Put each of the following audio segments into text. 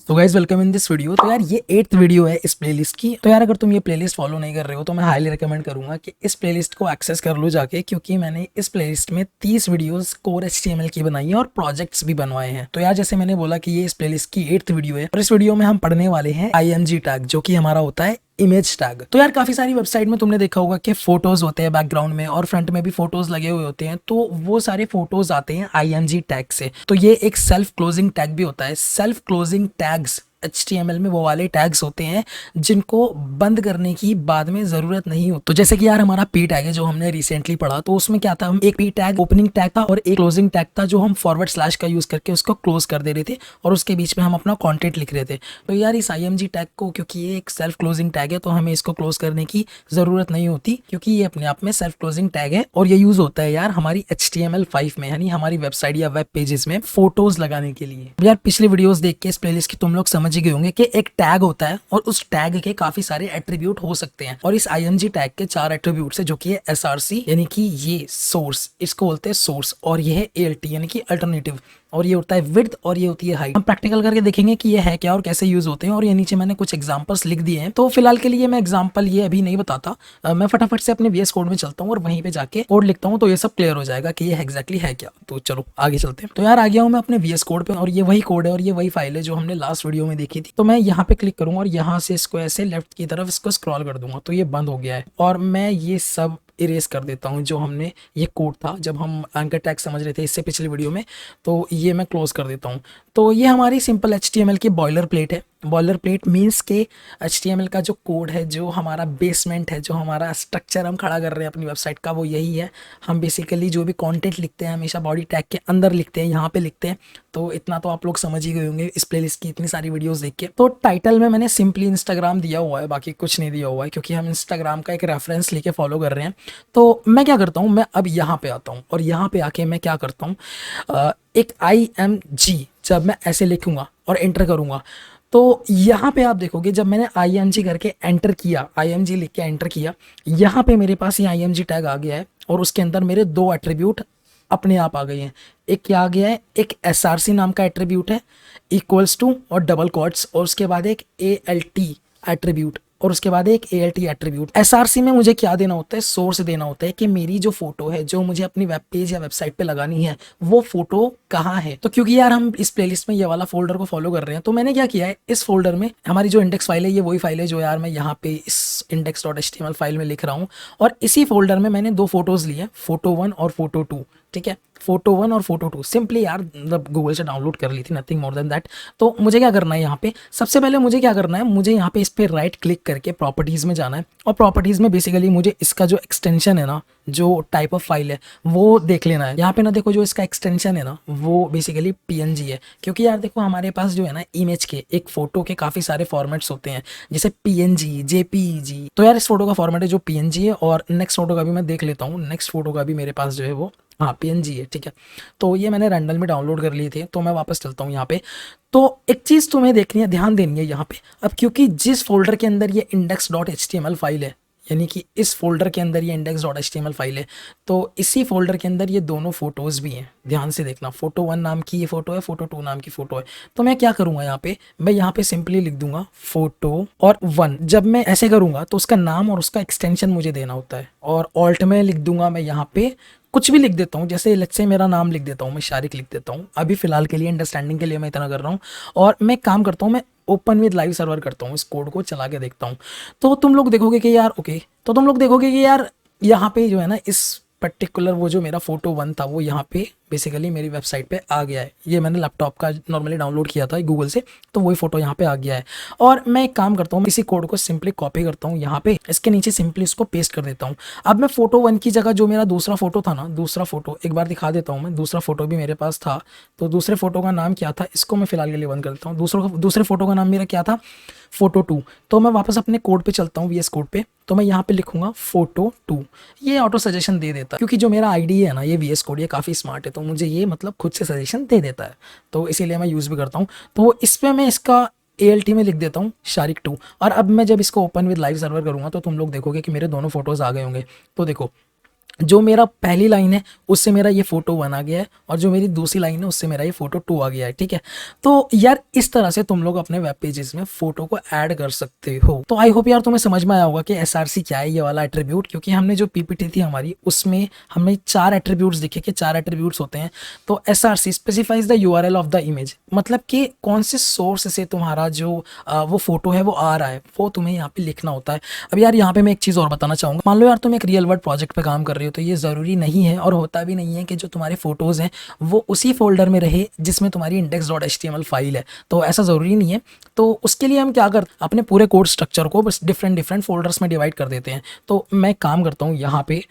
तो guys welcome in this video. तो यार ये 8th वीडियो है इस प्लेलिस्ट की। तो यार अगर तुम ये प्लेलिस्ट फॉलो नहीं कर रहे हो तो मैं हाईली रिकमेंड करूंगा कि इस प्लेलिस्ट को एक्सेस कर लो जाके, क्योंकि मैंने इस प्लेलिस्ट में 30 वीडियोस कोर HTML की बनाई है और प्रोजेक्ट्स भी बनवाए हैं। तो यार जैसे मैंने बोला कि ये इस प्लेलिस्ट की 8th वीडियो है और इस वीडियो में हम पढ़ने वाले हैं IMG टैग, जो कि हमारा होता है इमेज टैग। तो यार काफी सारी वेबसाइट में तुमने देखा होगा कि फोटोज होते हैं बैकग्राउंड में और फ्रंट में भी फोटोज लगे हुए होते हैं, तो वो सारे फोटोज आते हैं IMG टैग से। तो ये एक सेल्फ क्लोजिंग टैग भी होता है। सेल्फ क्लोजिंग टैग्स HTML में वो वाले टैग्स होते हैं जिनको बंद करने की बाद में जरूरत नहीं हो। तो जैसे कि यार हमारा पी टैग है जो हमने रिसेंटली पढ़ा, तो उसमें क्या था, हम एक पी टैग ओपनिंग टैग था और एक क्लोजिंग टैग था जो हम फॉरवर्ड स्लैश का यूज करके उसको क्लोज कर दे रहे थे और उसके बीच में हम अपना कंटेंट लिख रहे थे। तो यार इस IMG टैग को, क्योंकि ये एक सेल्फ क्लोजिंग टैग है, तो हमें इसको क्लोज करने की जरूरत नहीं होती, क्योंकि ये अपने आप में सेल्फ क्लोजिंग टैग है और ये यूज होता है यार हमारी HTML5 में, यानी हमारी वेबसाइट या वेब पेजेस में फोटोज लगाने के लिए। यार पिछले वीडियोस देख के इस प्लेलिस्ट की तुम लोग समझ ही गए होंगे कि एक टैग होता है और उस टैग के काफी सारे एट्रीब्यूट हो सकते हैं, और इस IMG टैग के 4 एट्रीब्यूट है, जो कि है SRC यानी कि ये सोर्स, इसको बोलते हैं सोर्स, और ये है ALT यानी कि अल्टरनेटिव, और ये होता है विड्थ और ये होती है हाइट। हम प्रैक्टिकल करके देखेंगे कि ये है क्या और कैसे यूज होते हैं, और ये नीचे मैंने कुछ एग्जांपल्स लिख दिए हैं। तो फिलहाल के लिए मैं एग्जांपल ये अभी नहीं बताता, मैं फटाफट से अपने VS कोड में चलता हूँ और वहीं पे जाके कोड लिखता हूँ, तो ये सब क्लियर हो जाएगा कि ये एग्जैक्टली है क्या। तो चलो आगे चलते हैं। तो यार आ गया हूँ मैं अपने VS कोड पे, और ये वही कोड है और ये वही फाइल है जो हमने लास्ट वीडियो में देखी थी। तो मैं यहाँ पे क्लिक करूंगा और यहाँ से इसको ऐसे लेफ्ट की तरफ इसको स्क्रॉल कर दूंगा, तो ये बंद हो गया है। और मैं ये सब इरेज कर देता हूँ जो हमने ये कोड था जब हम एंकर टैग समझ रहे थे इससे पिछले वीडियो में, तो ये मैं क्लोज कर देता हूँ। तो ये हमारी सिंपल HTML की बॉयलर प्लेट है। बॉयलर प्लेट मीन्स के HTML का जो कोड है, जो हमारा बेसमेंट है, जो हमारा स्ट्रक्चर हम खड़ा कर रहे हैं अपनी वेबसाइट का, वो यही है। हम बेसिकली जो भी कंटेंट लिखते हैं हमेशा बॉडी टैग के अंदर लिखते हैं, यहाँ पे लिखते हैं। तो इतना तो आप लोग समझ ही गए होंगे इस प्लेलिस्ट की इतनी सारी वीडियोस देख के। तो टाइटल में मैंने सिंपली इंस्टाग्राम दिया हुआ है, बाकी कुछ नहीं दिया हुआ है, क्योंकि हम इंस्टाग्राम का एक रेफरेंस लेके फॉलो कर रहे हैं। तो मैं क्या करता हूँ, मैं अब यहाँ पे आता हूँ और यहाँ पे आके मैं क्या करता हूँ, एक IMG जब मैं ऐसे लिखूंगा और एंटर करूंगा, तो यहाँ पे आप देखोगे जब मैंने IMG करके एंटर किया, IMG लिख के एंटर किया, यहाँ पे मेरे पास ये IMG टैग आ गया है और उसके अंदर मेरे 2 एट्रीब्यूट अपने आप आ गए हैं। एक क्या आ गया है, एक SRC नाम का एट्रीब्यूट है, इक्वल्स टू और डबल कोट्स, और उसके बाद एक ALT एट्रीब्यूट, और उसके बाद एक ALT एट्रीब्यूट। SRC में मुझे क्या देना होता है, सोर्स देना होता है कि मेरी जो फोटो है जो मुझे अपनी वेब पेज या वेबसाइट पे लगानी है वो फोटो कहाँ है। तो क्योंकि यार हम इस प्लेलिस्ट में ये वाला फोल्डर को फॉलो कर रहे हैं, तो मैंने क्या किया है, इस फोल्डर में हमारी जो इंडेक्स फाइल है ये वही फाइल है जो यार मैं यहाँ पे इस index.html फाइल में लिख रहा हूँ, और इसी फोल्डर में मैंने 2 फोटोज लिए, फोटो 1 और फोटो 2। ठीक है, फोटो 1 और फोटो 2 सिंपली यार मतलब गूगल से डाउनलोड कर ली थी, नथिंग मोर देन दैट। तो मुझे क्या करना है, यहाँ पे सबसे पहले मुझे क्या करना है, मुझे यहाँ पे इस पे राइट क्लिक करके प्रॉपर्टीज में जाना है, और प्रॉपर्टीज में बेसिकली मुझे इसका जो एक्सटेंशन है ना, जो टाइप ऑफ फाइल है वो देख लेना है। यहाँ पे ना देखो, जो इसका एक्सटेंशन है ना वो बेसिकली PNG है, क्योंकि यार देखो हमारे पास जो है ना इमेज के, एक फोटो के काफी सारे फॉर्मेट्स होते हैं, जैसे PNG, JPEG। तो यार इस फोटो का फॉर्मेट है जो PNG है, और नेक्स्ट फोटो का भी मैं देख लेता हूँ, नेक्स्ट फोटो का भी मेरे पास जो है वो हाँ PNG है। ठीक है, तो ये मैंने रैंडम में डाउनलोड कर लिए थे, तो मैं वापस चलता हूँ यहाँ पे। तो एक चीज़ तुम्हें देखनी है, ध्यान देनी है यहाँ पे। अब क्योंकि जिस फोल्डर के अंदर ये index.html फाइल है, यानी कि इस फोल्डर के अंदर ये index.html फाइल है, तो इसी फोल्डर के अंदर ये दोनों फोटोज भी हैं। ध्यान से देखना, फोटो 1 नाम की ये फोटो है, फोटो 2 नाम की फोटो है। तो मैं क्या करूंगा यहाँ पे, मैं यहाँ पे सिंपली लिख दूंगा फोटो और 1। जब मैं ऐसे करूंगा तो उसका नाम और उसका एक्सटेंशन मुझे देना होता है, और ऑल्ट में लिख दूंगा मैं यहाँ पे कुछ भी लिख देता हूँ, जैसे लेट्स से मेरा नाम लिख देता हूँ, मैं शारिक लिख देता हूँ अभी फिलहाल के लिए, अंडरस्टैंडिंग के लिए मैं इतना कर रहा हूँ। और मैं काम करता हूँ, मैं ओपन विद लाइव सर्वर करता हूँ, इस कोड को चला के देखता हूँ। तो तुम लोग देखोगे कि यार ओके, तो तुम लोग देखोगे कि यार यहाँ पे जो है ना, इस पर्टिकुलर वो जो मेरा फोटो 1 था वो यहाँ पे बेसिकली मेरी वेबसाइट पे आ गया है। ये मैंने लैपटॉप का नॉर्मली डाउनलोड किया था गूगल से, तो वही फोटो यहाँ पे आ गया है। और मैं एक काम करता हूँ, इसी कोड को सिंपली कॉपी करता हूँ यहाँ पे, इसके नीचे सिंपली इसको पेस्ट कर देता हूँ। अब मैं फोटो 1 की जगह जो मेरा दूसरा फोटो था ना, दूसरा फोटो एक बार दिखा देता हूँ मैं, दूसरा फोटो भी मेरे पास था। तो दूसरे फोटो का नाम क्या था, इसको मैं फिलहाल के लिए बंद कर देता हूँ। दूसरे फोटो का नाम मेरा क्या था, फोटो 2। तो मैं वापस अपने कोड पे चलता हूँ, VS कोड पे, तो मैं यहाँ पे लिखूंगा फोटो 2। ये ऑटो सजेशन दे देता है, क्योंकि जो मेरा आईडी है ना ये VS कोड, ये काफ़ी स्मार्ट है, तो मुझे ये मतलब खुद से सजेशन दे देता है, तो इसीलिए मैं यूज़ भी करता हूँ। तो इस पर मैं इसका ALT में लिख देता हूँ शारिक 2। और अब मैं जब इसको ओपन विद लाइव सर्वर करूँगा तो तुम लोग देखोगे कि मेरे दोनों फोटोज़ आ गए होंगे। तो देखो जो मेरा पहली लाइन है उससे मेरा ये फोटो 1 आ गया है, और जो मेरी दूसरी लाइन है उससे मेरा ये फोटो 2 आ गया है, ठीक है। तो यार इस तरह से तुम लोग अपने वेब पेजेस में फोटो को ऐड कर सकते हो। तो आई होप यार तुम्हें समझ में आया होगा कि एसआरसी क्या है, ये वाला एट्रीब्यूट, क्योंकि हमने जो पीपीटी थी हमारी उसमें हमें 4 एट्रीब्यूट्स दिखे कि 4 एट्रीब्यूट्स होते हैं। तो SRC specifies the URL of the image, मतलब कि कौन से सोर्स से तुम्हारा जो वो फोटो है वो आ रहा है, वो तुम्हें यहाँ पे लिखना होता है। अब यार यहाँ पे मैं एक चीज़ और बताना चाहूँगा, मान लो यार तुम एक रियल वर्ल्ड प्रोजेक्ट पे काम कर रहे हो, तो ये ज़रूरी नहीं है और होता भी नहीं है कि जो तुम्हारे फोटोज़ हैं वो उसी फोल्डर में रहे जिसमें तुम्हारी index.html फाइल है, तो ऐसा ज़रूरी नहीं है। तो उसके लिए हम क्या करते हैं, अपने पूरे कोड स्ट्रक्चर को बस डिफरेंट डिफरेंट फोल्डर्स में डिवाइड कर देते हैं। तो मैं काम करता हूँ यहाँ पे,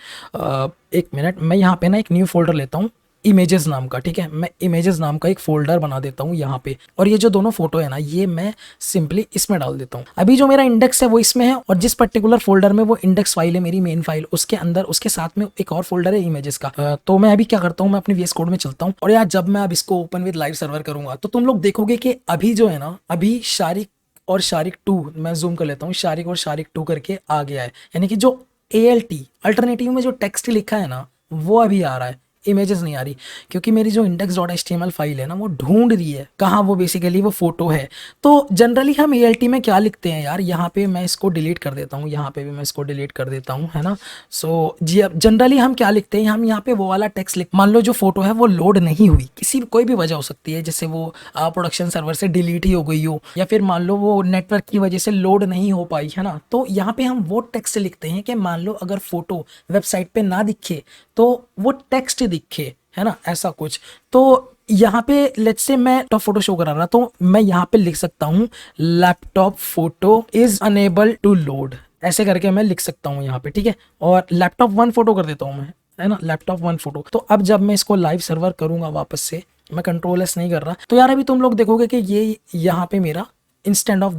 एक मिनट, मैं यहाँ पे ना एक न्यू फोल्डर लेता हूँ इमेजेस नाम का, ठीक है। मैं इमेजेस नाम का एक फोल्डर बना देता हूँ यहाँ पे, और ये जो दोनों फोटो है ना ये मैं सिंपली इसमें डाल देता हूँ। अभी जो मेरा इंडेक्स है वो इसमें है, और जिस पर्टिकुलर फोल्डर में वो इंडेक्स फाइल है मेरी मेन फाइल, उसके अंदर उसके साथ में एक और फोल्डर है इमेजेस का। तो मैं अभी क्या करता हूँ, मैं अपने वीएस कोड में चलता हूँ, और यार जब मैं अब इसको ओपन विद लाइव सर्वर करूंगा तो तुम लोग देखोगे कि अभी जो है ना, अभी शारिक और शारिक 2, मैं जूम कर लेता हूँ, शारिक और शारिक 2 करके आ गया है, यानी कि जो ALT अल्टरनेटिव में जो टेक्स्ट लिखा है ना वो अभी आ रहा है, इमेजेस नहीं आ रही, क्योंकि मेरी जो index.html फाइल है ना वो ढूंढ रही है कहाँ वो बेसिकली वो फोटो है। तो जनरली हम ALT में क्या लिखते हैं यार, यहाँ पे मैं इसको डिलीट कर देता हूँ, यहाँ पे भी मैं इसको डिलीट कर देता हूँ, है ना। सो जी अब जनरली हम क्या लिखते हैं, हम यहाँ पे वो वाला टेक्स्ट लिख, मान लो जो फोटो है वो लोड नहीं हुई, किसी कोई भी वजह हो सकती है, जैसे वो प्रोडक्शन सर्वर से डिलीट ही हो गई हो, या फिर मान लो वो नेटवर्क की वजह से लोड नहीं हो पाई, है ना। तो यहाँ पे हम वो टेक्स्ट लिखते हैं कि मान लो अगर फोटो वेबसाइट पे ना दिखे तो वो टेक्स्ट दिखे, है ना, ऐसा कुछ। तो यहाँ पे लेट्स से मैं टॉप फोटो शो करा रहा, तो मैं यहाँ पे लिख सकता हूँ laptop photo is unable to load, ऐसे करके मैं लिख सकता हूँ यहाँ पे, ठीक है। और लैपटॉप 1 फोटो कर देता हूँ मैं, है ना, लैपटॉप 1 फोटो। तो अब जब मैं इसको लाइव सर्वर करूंगा वापस से, मैं कंट्रोल एस नहीं कर रहा, तो यार अभी तुम लोग देखोगे कि ये यहाँ पे मेरा इंस्टेंट ऑफ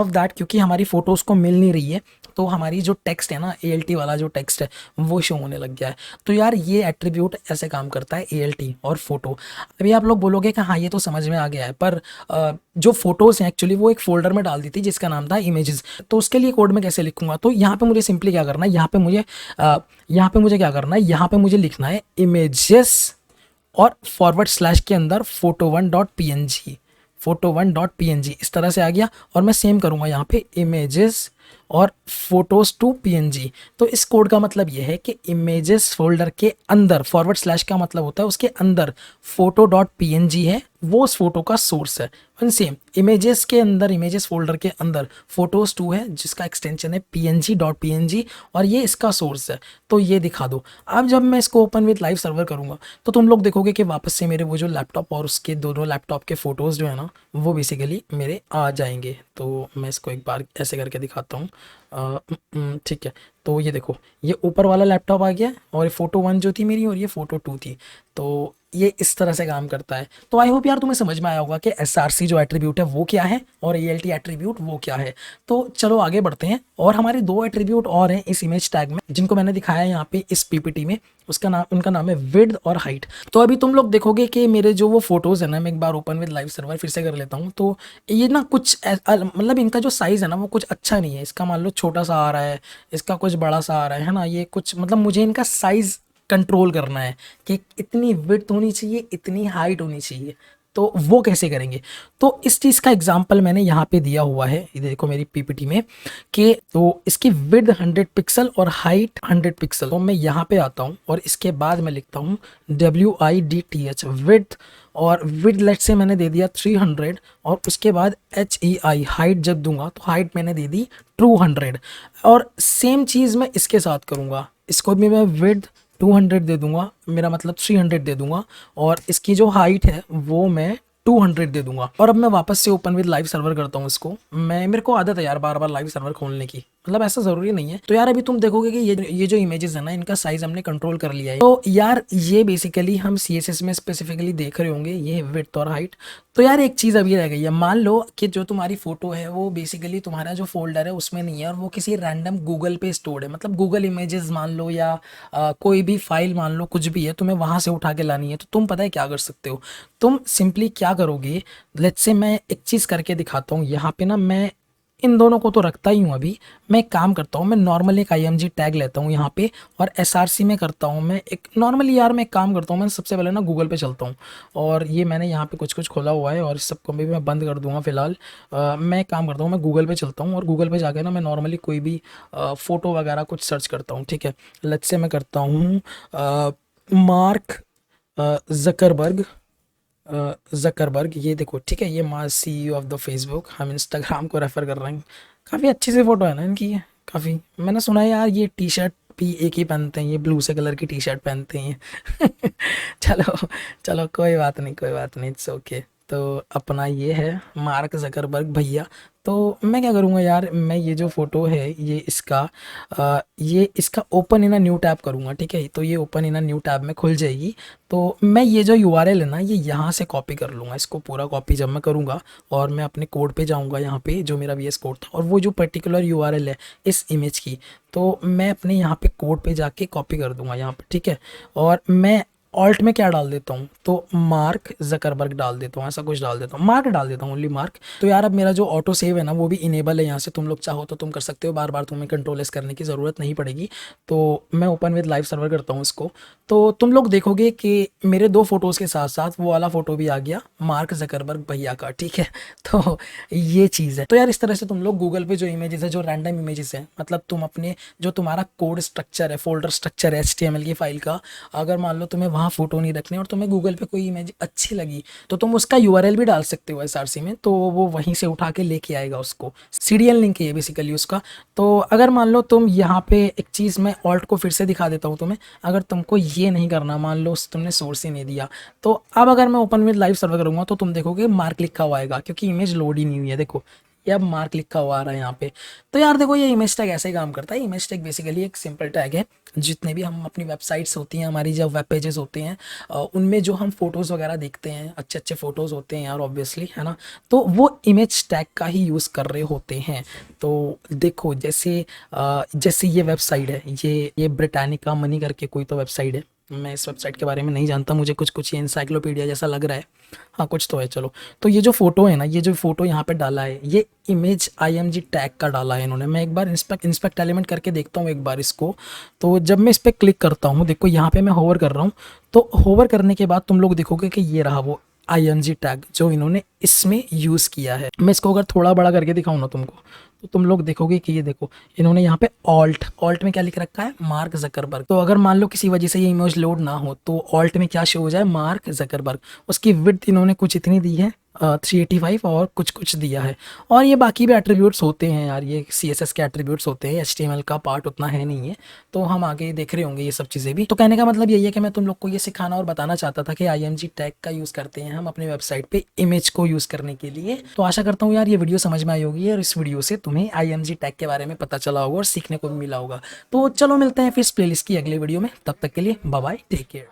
दैट क्योंकि हमारी फोटोज़ को मिल नहीं रही है, तो हमारी जो टेक्स्ट है ना ALT वाला जो टेक्स्ट है वो शो होने लग गया है। तो यार ये एट्रीब्यूट ऐसे काम करता है, ALT और फोटो। अभी आप लोग बोलोगे कि हाँ ये तो समझ में आ गया है, पर जो फोटोज़ हैं एक्चुअली वो एक फोल्डर में डाल दी थी जिसका नाम था इमेजेस, तो उसके लिए कोड में कैसे लिखूंगा। तो यहाँ पे मुझे सिंपली क्या करना है, यहाँ पे मुझे क्या करना है, यहाँ पे मुझे लिखना है इमेजेस और // के अंदर photo1.png, photo1.png इस तरह से आ गया। और मैं सेम करूँगा यहाँ पे इमेजेस और फोटोज टू PNG। तो इस कोड का मतलब ये है कि इमेजेस फोल्डर के अंदर // का मतलब होता है उसके अंदर photo.png है, वो उस फोटो का सोर्स है। सेम इमेजेस के अंदर, इमेजेस फोल्डर के अंदर फोटोज 2 है जिसका एक्सटेंशन है png.png, और ये इसका सोर्स है। तो ये दिखा दो। अब जब मैं इसको ओपन विद लाइव सर्वर करूँगा तो तुम लोग देखोगे कि वापस से मेरे वो जो लैपटॉप और उसके दोनों लैपटॉप के फ़ोटोज़ जो है ना वो बेसिकली मेरे आ जाएंगे। तो मैं इसको एक बार ऐसे करके दिखाता हूँ, ठीक है। तो ये देखो, ये ऊपर वाला लैपटॉप आ गया, और ये फोटो 1 जो थी मेरी और ये फोटो 2 थी। तो ये इस तरह से काम करता है। तो आई होप यार तुम्हें समझ में आया होगा कि SRC जो एट्रीब्यूट है वो क्या है और ALT एट्रीब्यूट वो क्या है। तो चलो आगे बढ़ते हैं, और हमारे 2 एट्रीब्यूट और हैं इस इमेज टैग में जिनको मैंने दिखाया है यहाँ पे इस PPT में, उनका नाम है विड्थ और हाइट। तो अभी तुम लोग देखोगे कि मेरे जो वो फोटोज़ है ना, मैं एक बार ओपन विद लाइव सर्वर फिर से कर लेता हूँ, तो ये ना कुछ मतलब इनका जो साइज़ है ना वो कुछ अच्छा नहीं है। इसका मान लो छोटा सा आ रहा है, इसका कुछ बड़ा सा आ रहा है ना, ये कुछ मतलब मुझे इनका साइज़ कंट्रोल करना है कि इतनी विड्थ होनी चाहिए, इतनी हाइट होनी चाहिए। तो वो कैसे करेंगे, तो इस चीज़ का एग्जांपल मैंने यहाँ पे दिया हुआ है, ये देखो मेरी PPT में, कि तो इसकी विड्थ 100 पिक्सल और हाइट 100 पिक्सल। तो मैं यहाँ पे आता हूँ और इसके बाद मैं लिखता हूँ WIDTH विड्थ, और विड्थ लेट से मैंने दे दिया 300, और उसके बाद HEI हाइट जब दूंगा तो हाइट मैंने दे दी 200। और सेम चीज़ मैं इसके साथ करूँगा, इसको भी मैं विड्थ 200 दे दूंगा, मेरा मतलब 300 दे दूंगा, और इसकी जो हाइट है वो मैं 200 दे दूंगा। और अब मैं वापस से ओपन विद लाइव सर्वर करता हूँ इसको। मेरे को आदत है यार बार बार लाइव सर्वर खोलने की, मतलब ऐसा ज़रूरी नहीं है। तो यार अभी तुम देखोगे कि ये जो इमेजेस है ना इनका साइज़ हमने कंट्रोल कर लिया है। तो यार ये बेसिकली हम CSS में स्पेसिफिकली देख रहे होंगे, ये विड्थ और हाइट। तो यार एक चीज़ अभी रह गई है, मान लो कि जो तुम्हारी फ़ोटो है वो बेसिकली तुम्हारा जो फोल्डर है उसमें नहीं है, और वो किसी रैंडम गूगल पे स्टोर्ड है, मतलब गूगल इमेजेस मान लो, या कोई भी फाइल मान लो, कुछ भी है, तुम्हें वहाँ से उठा के लानी है। तो तुम पता है क्या कर सकते हो, तुम सिंपली क्या करोगे, लेट्स से मैं एक चीज़ करके दिखाता हूँ। यहाँ पे ना मैं इन दोनों को तो रखता ही हूँ। अभी मैं एक काम करता हूँ, मैं नॉर्मली एक IMG टैग लेता हूँ यहाँ पे, और SRC में करता हूँ मैं एक नॉर्मली। यार मैं एक काम करता हूँ, मैं सबसे पहले ना गूगल पे चलता हूँ, और ये मैंने यहाँ पे कुछ कुछ खोला हुआ है, और इस सबको भी मैं बंद कर दूंगा फिलहाल। मैं एक काम करता हूँ, मैं गूगल पे चलता हूँ, और गूगल पे जाके ना मैं नॉर्मली कोई भी फ़ोटो वगैरह कुछ सर्च करता हूँ, ठीक है। लेट्स से मैं करता हूँ मार्क जकरबर्ग। जकरबर्ग, ये देखो, ठीक है, ये CEO ऑफ द फेसबुक। हम इंस्टाग्राम को रेफर कर रहे हैं। काफ़ी अच्छी सी फोटो है ना इनकी ये। काफ़ी, मैंने सुना है यार ये टी शर्ट भी एक ही पहनते हैं, ये ब्लू से कलर की टी शर्ट पहनते हैं। चलो, चलो कोई बात नहीं, कोई बात नहीं, इट्स ओके। तो अपना ये है मार्क जकरबर्ग भैया। तो मैं क्या करूँगा यार, मैं ये जो फ़ोटो है ये इसका open in a new tab करूँगा, ठीक है। तो ये open in a new tab में खुल जाएगी। तो मैं ये जो URL है ना, ये यहाँ से कॉपी कर लूँगा, इसको पूरा कॉपी जब मैं करूँगा, और मैं अपने कोड पे जाऊँगा, यहाँ पे जो मेरा VS कोड था, और वो जो पर्टिकुलर URL है इस इमेज की, तो मैं अपने यहाँ पे कोड पे जाके कॉपी कर दूँगा यहाँ पे, ठीक है। और मैं ऑल्ट में क्या डाल देता हूँ, तो मार्क जकरबर्ग डाल देता हूँ, ऐसा कुछ डाल देता हूँ, मार्क डाल देता हूँ, ओनली मार्क। तो यार अब मेरा जो ऑटो सेव है ना, वो भी इनेबल है यहाँ से। तुम लोग चाहो तो तुम कर सकते हो, बार बार तुम्हें कंट्रोल S करने की ज़रूरत नहीं पड़ेगी। तो मैं ओपन विद लाइव सर्वर करता हूँ इसको। तो तुम लोग देखोगे कि मेरे 2 फोटोज़ के साथ साथ वो वाला फ़ोटो भी आ गया मार्क जकरबर्ग भैया का, ठीक है। तो ये चीज़ है। तो यार इस तरह से तुम लोग गूगल पे जो इमेजेस है, जो रैंडम इमेजेस हैं, मतलब तुम अपने जो तुम्हारा कोड स्ट्रक्चर है, फोल्डर स्ट्रक्चर है HTML की फाइल का, अगर मान लो तुम्हें वहाँ फ़ोटो नहीं रखनी और तुम्हें गूगल पे कोई इमेज अच्छी लगी, तो तुम उसका URL भी डाल सकते हो SRC में, तो वो वहीं से उठा के लेके आएगा उसको। CDN लिंक है ये बेसिकली उसका। तो अगर मान लो तुम यहाँ पे एक चीज़, मैं ऑल्ट को फिर से दिखा देता हूँ तुम्हें। अगर तुमको ये नहीं करना, मान लो तुमने सोर्स ही नहीं दिया, तो अब अगर मैं ओपन विद लाइव सर्वर करूँगा तो तुम देखोगे मार्क लिखा हुआ आएगा, क्योंकि इमेज लोड ही नहीं हुई है। देखो, ये अब मार्क लिखा हुआ आ रहा है यहाँ पे। तो यार देखो, ये इमेज टैग ऐसे ही काम करता है। इमेज टैग बेसिकली एक सिंपल टैग है। जितने भी हम अपनी वेबसाइट्स होती हैं, हमारी जब वेब पेजेस होते हैं, उनमें जो हम फोटोज़ वगैरह देखते हैं, अच्छे अच्छे फोटोज़ होते हैं यार ऑब्वियसली, है ना। तो वो इमेज टैग का ही यूज़ कर रहे होते हैं। तो देखो, जैसे ये वेबसाइट है, ये ब्रिटानिका मनी करके कोई तो वेबसाइट है। मैं इस वेबसाइट के बारे में नहीं जानता, मुझे कुछ कुछ ये इंसाइक्लोपीडिया जैसा लग रहा है। हाँ, कुछ तो है, चलो। तो ये जो फ़ोटो है ना, ये जो फ़ोटो यहाँ पे डाला है, ये इमेज IMG टैग का डाला है इन्होंने। मैं एक बार इंस्पेक्ट एलिमेंट करके देखता हूँ एक बार इसको। तो जब मैं इस पर क्लिक करता हूँ, देखो यहाँ पे मैं होवर कर रहा हूँ। तो होवर करने के बाद तुम लोग देखोगे कि ये रहा वो IMG टैग जो इन्होंने इसमें यूज़ किया है। मैं इसको अगर थोड़ा बड़ा करके दिखाऊँ ना तुमको, तो तुम लोग देखोगे कि ये देखो, इन्होंने यहाँ पे ऑल्ट में क्या लिख रखा है, मार्क जकरबर्ग। तो अगर मान लो किसी वजह से ये इमेज लोड ना हो, तो ऑल्ट में क्या शो हो जाए, मार्क जकरबर्ग। उसकी विड्थ इन्होंने कुछ इतनी दी है, 385, और कुछ कुछ दिया है। और ये बाकी भी एट्रीब्यूट्स होते हैं यार, ये CSS के एट्रीब्यूट्स होते हैं, HTML का पार्ट उतना है नहीं है। तो हम आगे देख रहे होंगे ये सब चीज़ें भी। तो कहने का मतलब यही है कि मैं तुम लोग को ये सिखाना और बताना चाहता था कि IMG टैग का यूज़ करते हैं हम अपनी वेबसाइट पे इमेज को यूज़ करने के लिए। तो आशा करता हूँ यार ये वीडियो समझ में आई होगी, और इस वीडियो से तुम्हें IMG टैग के बारे में पता चला होगा और सीखने को भी मिला होगा। तो चलो मिलते हैं फिर इस प्लेलिस्ट की अगले वीडियो में। तब तक के लिए बाय बाय, टेक केयर।